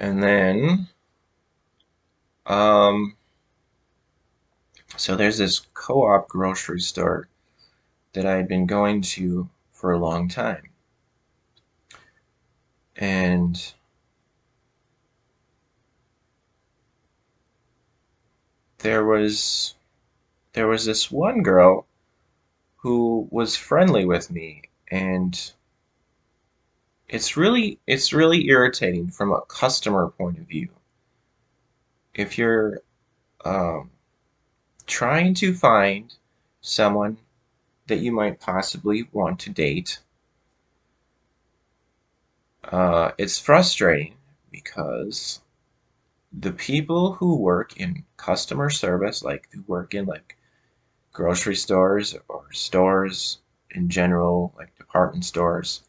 And then, um, so there's this co-op grocery store that I had been going to for a long time. And there was there was this one girl who was friendly with me, and it's really irritating from a customer point of view. If you're um, trying to find someone that you might possibly want to date, it's frustrating because the people who work in customer service, like who work in like grocery stores or stores in general, like department stores,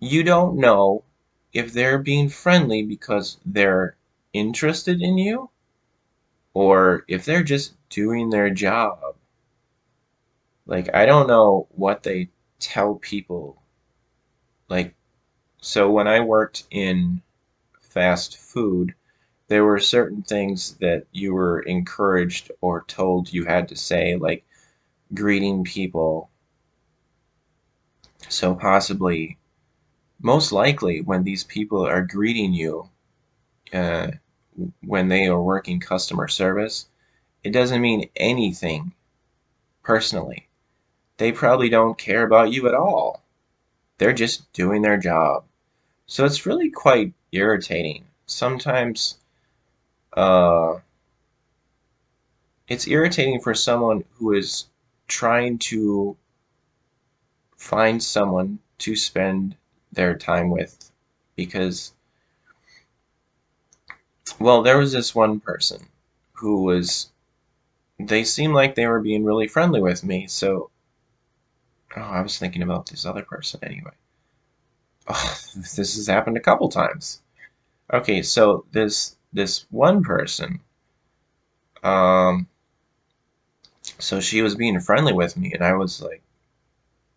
you don't know if they're being friendly because they're interested in you or if they're just doing their job. Like, I don't know what they tell people. Like, so when I worked in fast food, there were certain things that you were encouraged or told you had to say, like greeting people. So possibly, most likely, when these people are greeting you, uh, when they are working customer service, it doesn't mean anything personally. They probably don't care about you at all. They're just doing their job. So it's really quite irritating. Sometimes uh, it's irritating for someone who is trying to find someone to spend their time with because, well, there was this one person who was, they seemed like they were being really friendly with me. So, oh, I was thinking about this other person anyway. Oh, this has happened a couple times. Okay, so this one person, um, so she was being friendly with me, and I was like,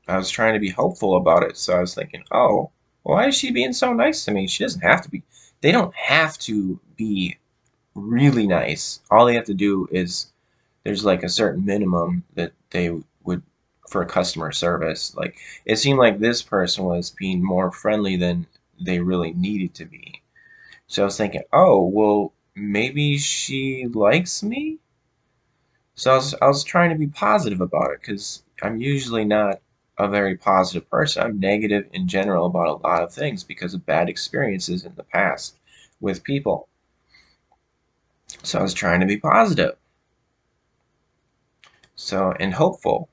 I was trying to be hopeful about it. So I was thinking, oh, why is she being so nice to me? She doesn't have to be. They don't have to be really nice. All they have to do is there's like a certain minimum that they would for customer service. Like it seemed like this person was being more friendly than they really needed to be. So I was thinking, oh, well, maybe she likes me. So I was trying to be positive about it because I'm usually not a very positive person. I'm negative in general about a lot of things because of bad experiences in the past with people. So I was trying to be positive. So, and hopeful,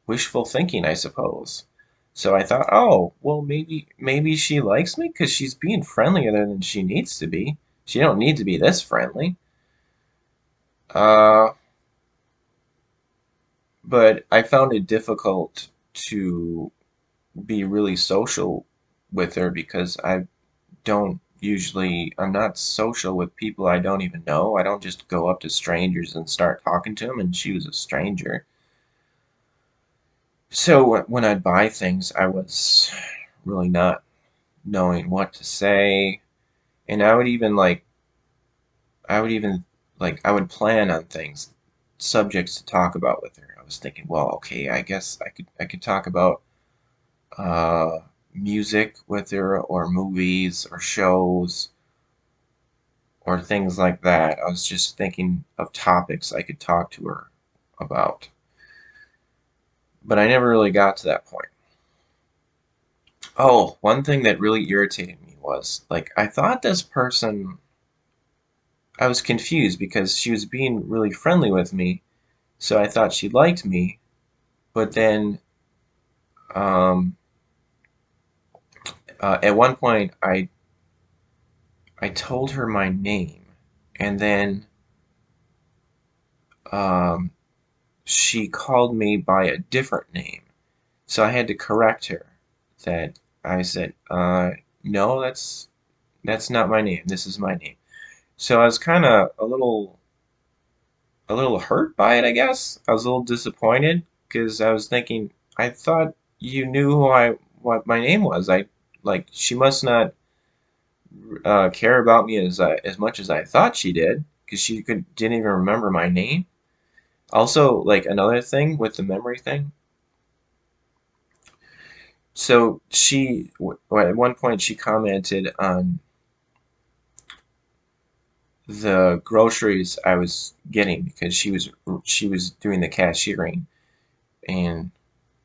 wishful thinking, I suppose. So I thought, oh, well, maybe she likes me because she's being friendlier than she needs to be. She don't need to be this friendly. Uh, but I found it difficult to be really social with her because I'm not social with people I don't even know. I don't just go up to strangers and start talking to them, and she was a stranger. So when I'd buy things, I was really not knowing what to say, and I would even I would plan on things, subjects to talk about with her. I was thinking, well, okay, I guess I could talk about uh, music with her, or movies, or shows, or things like that. I was just thinking of topics I could talk to her about, but I never really got to that point. Oh, one thing that really irritated me was like I thought this person, I was confused because she was being really friendly with me, so I thought she liked me, but then um, at one point I told her my name, and then um, she called me by a different name. So I had to correct her that I said, no, that's not my name. This is my name. So I was kind of a little hurt by it, I guess. I was a little disappointed because I was thinking I thought you knew what my name was. I like she must not care about me as much as I thought she did, because she didn't even remember my name. Also, like another thing with the memory thing. So at one point she commented on the groceries I was getting because she was doing the cashiering, and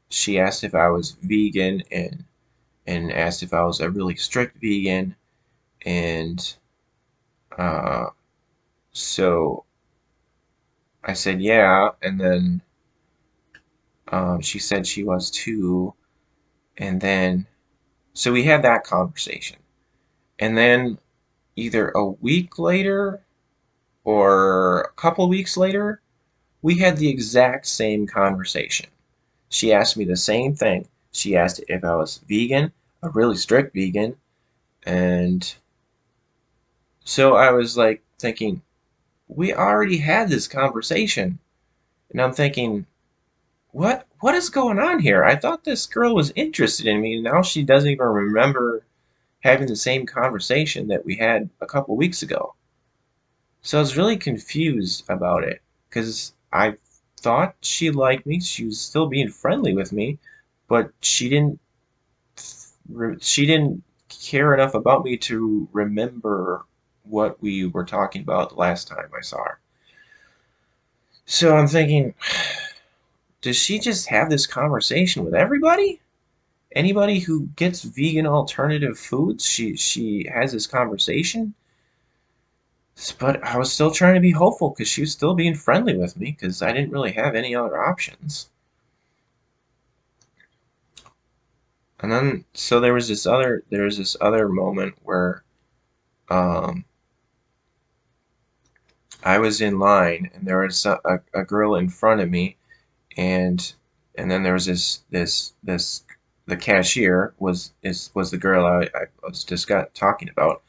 she asked if I was vegan, and asked if I was a really strict vegan, and uh, so I said yeah, and then she said she was too, and then so we had that conversation, and then either a week later or a couple weeks later, we had the exact same conversation. She asked me the same thing. She asked if I was vegan, a really strict vegan, and so I was like thinking, we already had this conversation. And I'm thinking, what is going on here? I thought this girl was interested in me, and now she doesn't even remember having the same conversation that we had a couple weeks ago. So I was really confused about it because I thought she liked me. She was still being friendly with me, but she didn't care enough about me to remember what we were talking about the last time I saw her. So I'm thinking, does she just have this conversation with everybody? Anybody who gets vegan alternative foods, she has this conversation. But I was still trying to be hopeful because she was still being friendly with me because I didn't really have any other options. And then so there was this other moment where um, I was in line and there was a girl in front of me, and then there was this the cashier was the girl I was just got talking about.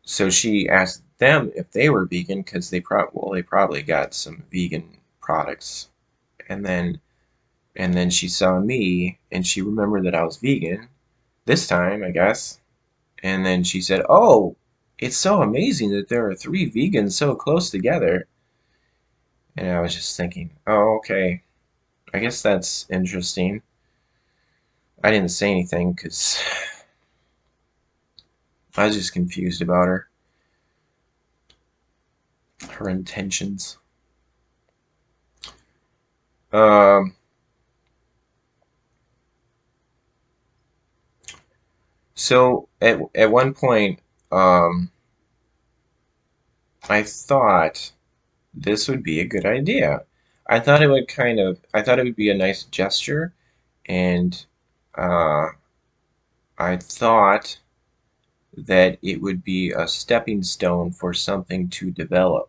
So she asked them if they were vegan because they probably got some vegan products, and then she saw me and she remembered that I was vegan this time, I guess. And then she said, "Oh, it's so amazing that there are three vegans so close together." And I was just thinking, "Oh, okay. I guess that's interesting." I didn't say anything because I was just confused about her intentions. Um, so at one point, um, I thought this would be a good idea. I thought it would be a nice gesture, and uh, I thought that it would be a stepping stone for something to develop.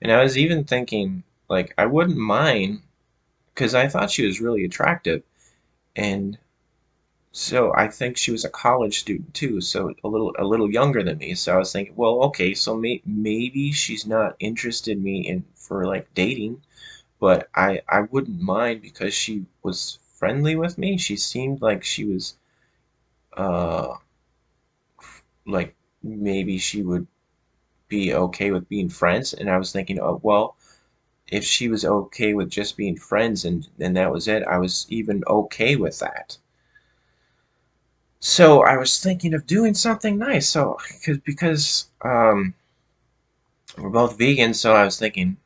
And I was even thinking, like, I wouldn't mind, because I thought she was really attractive, and so I think she was a college student too, so a little younger than me. So I was thinking, well, okay, so maybe she's not interested in me in for like dating, but I wouldn't mind because she was friendly with me. She seemed like she was uh like maybe she would be okay with being friends, and I was thinking, oh well, if she was okay with just being friends and that was it, I was even okay with that. So I was thinking of doing something nice. So because we're both vegans, so I was thinking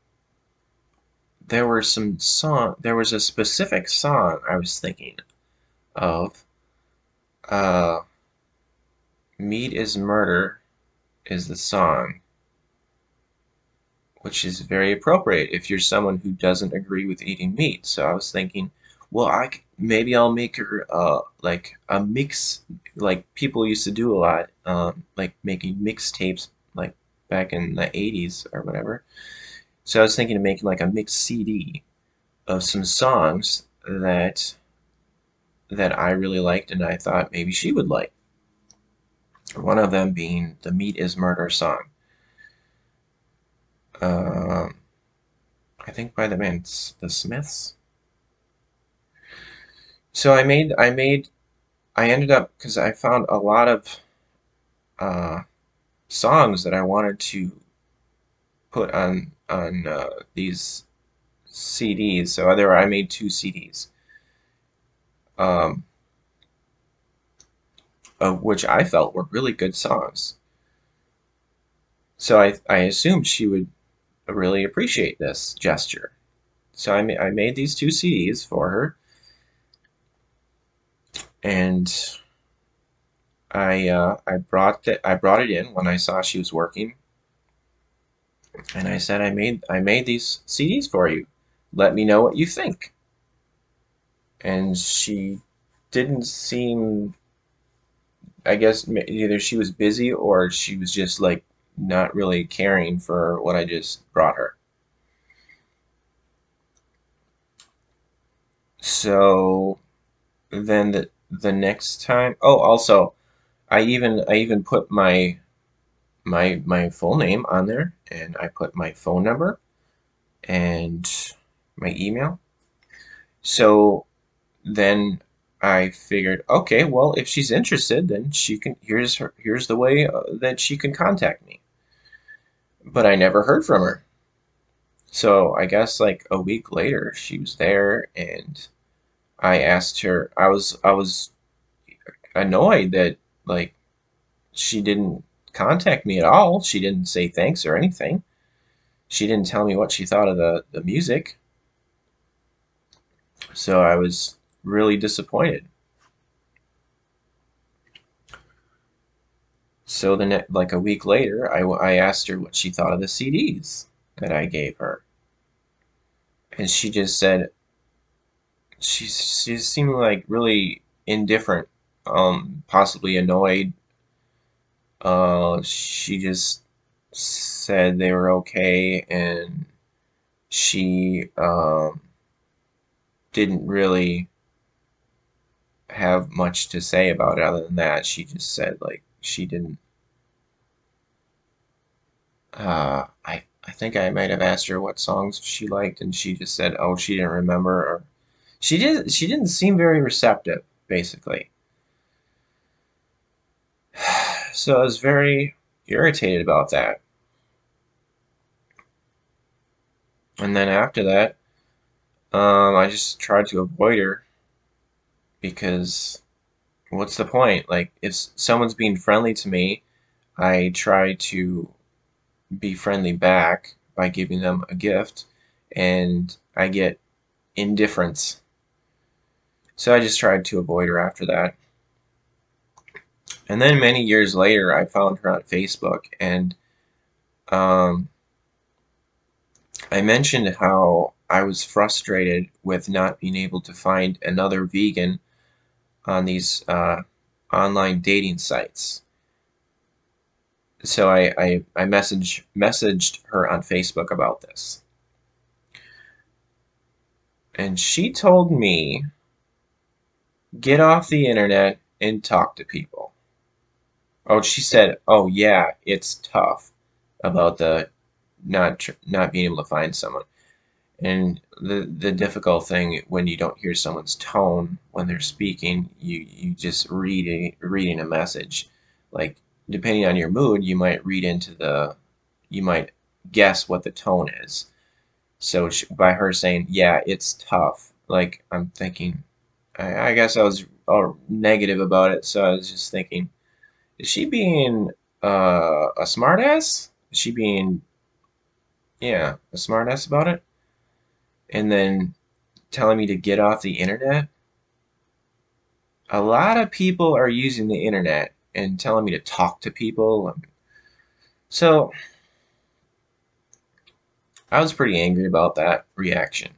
there was a specific song I was thinking of. Uh, Meat is Murder is the song, which is very appropriate if you're someone who doesn't agree with eating meat. So I was thinking, well, maybe I'll make her like a mix, like people used to do a lot, like making mixtapes, like back in the '80s or whatever. So I was thinking of making like a mixed CD of some songs that I really liked and I thought maybe she would like. One of them being the Meat is Murder song. Um, I think by the band The Smiths. So I ended up because I found a lot of uh, songs that I wanted to put on these CDs. So I made two CDs, um, which I felt were really good songs. So I assumed she would really appreciate this gesture. So I made these two CDs for her, and I brought it in when I saw she was working, and I said I made these CDs for you. Let me know what you think. And she didn't seem, I guess either she was busy or she was just like not really caring for what I just brought her. So then the next time, oh, also I even put my full name on there, and I put my phone number and my email. So then I figured, okay, well, if she's interested, then she can, here's the way that she can contact me. But I never heard from her. So I guess like a week later, she was there, and I asked her. I was annoyed that like she didn't contact me at all. She didn't say thanks or anything. She didn't tell me what she thought of the music. So I was really disappointed. So then, like a week later, I asked her what she thought of the CDs that I gave her, and she just said she seemed like really indifferent, possibly annoyed. She just said they were okay, and she didn't really have much to say about it other than that. She just said like she didn't. I think I might have asked her what songs she liked, and she just said, "Oh, she didn't remember," or she didn't seem very receptive, basically. So I was very irritated about that. And then after that, I just tried to avoid her because what's the point? Like, if someone's being friendly to me, I try to be friendly back by giving them a gift, and I get indifference. So I just tried to avoid her after that. And then many years later, I found her on Facebook, and um, I mentioned how I was frustrated with not being able to find another vegan on these online dating sites. So I messaged her on Facebook about this. And she told me, get off the internet and talk to people. Oh, she said, oh yeah, it's tough about the not being able to find someone. And the difficult thing when you don't hear someone's tone when they're speaking, you just reading a message. Like depending on your mood, you might read into you might guess what the tone is. So by her saying, "Yeah, it's tough," like I'm thinking, I guess I was all negative about it. So I was just thinking, is she being a smartass? Is she being, yeah, a smartass about it? And then telling me to get off the internet. A lot of people are using the internet and telling me to talk to people. So I was pretty angry about that reaction.